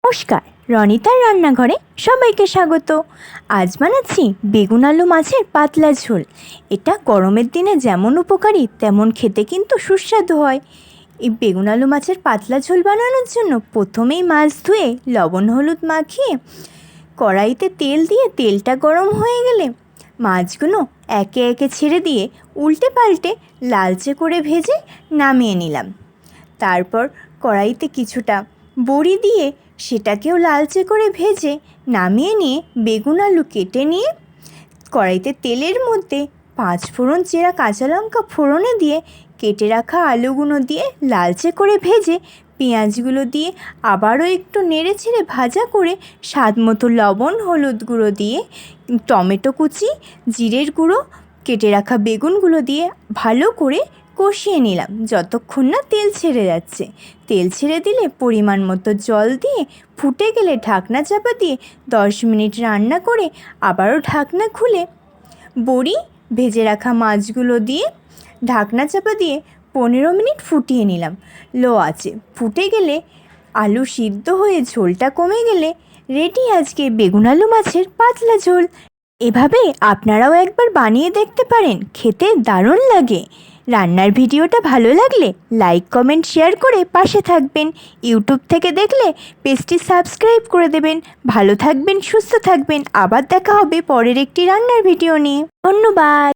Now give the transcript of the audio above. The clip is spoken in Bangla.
নমস্কার, রনিতার রান্নাঘরে সবাইকে স্বাগত। আজ বানাচ্ছি বেগুন আলু মাছের পাতলা ঝোল। এটা গরমের দিনে যেমন উপকারী তেমন খেতে কিন্তু সুস্বাদু হয়। এই বেগুন আলু মাছের পাতলা ঝোল বানানোর জন্য প্রথমেই মাছ ধুয়ে লবণ হলুদ মাখিয়ে কড়াইতে তেল দিয়ে তেলটা গরম হয়ে গেলে মাছগুলো একে একে ছেড়ে দিয়ে উল্টে পাল্টে লালচে করে ভেজে নামিয়ে নিলাম। তারপর কড়াইতে কিছুটা বড়ি দিয়ে সেটাকেও লালচে করে ভেজে নামিয়ে নিয়ে বেগুন আলু কেটে নিয়ে কড়াইতে তেলের মধ্যে 5 ফোড়ন চেরা কাঁচা লঙ্কা ফোড়নে দিয়ে কেটে রাখা আলুগুলো দিয়ে লালচে করে ভেজে পেঁয়াজগুলো দিয়ে আবারও একটু নেড়ে ছেড়ে ভাজা করে স্বাদ মতো লবণ হলুদ গুঁড়ো দিয়ে টমেটো কুচি জিরের গুঁড়ো কেটে রাখা বেগুনগুলো দিয়ে ভালো করে কষিয়ে নিলাম যতক্ষণ না তেল ছেড়ে যাচ্ছে। তেল ছেড়ে দিলে পরিমাণ মতো জল দিয়ে ফুটে গেলে ঢাকনা চাপা দিয়ে 10 মিনিট রান্না করে আবারও ঢাকনা খুলে বড়ি ভেজে রাখা মাছগুলো দিয়ে ঢাকনা চাপা দিয়ে 15 মিনিট ফুটিয়ে নিলাম লো আঁচে। ফুটে গেলে আলু সিদ্ধ হয়ে ঝোলটা কমে গেলে রেডি আজকে বেগুন আলু মাছের পাতলা ঝোল। এভাবে আপনারাও একবার বানিয়ে দেখতে পারেন, খেতে দারুণ লাগে। রান্নার ভিডিওটা ভালো লাগলে লাইক কমেন্ট শেয়ার করে পাশে থাকবেন। ইউটিউব থেকে দেখলে পেজটি সাবস্ক্রাইব করে দেবেন। ভালো থাকবেন, সুস্থ থাকবেন। আবার দেখা হবে পরের একটি রান্নার ভিডিও নিয়ে। ধন্যবাদ।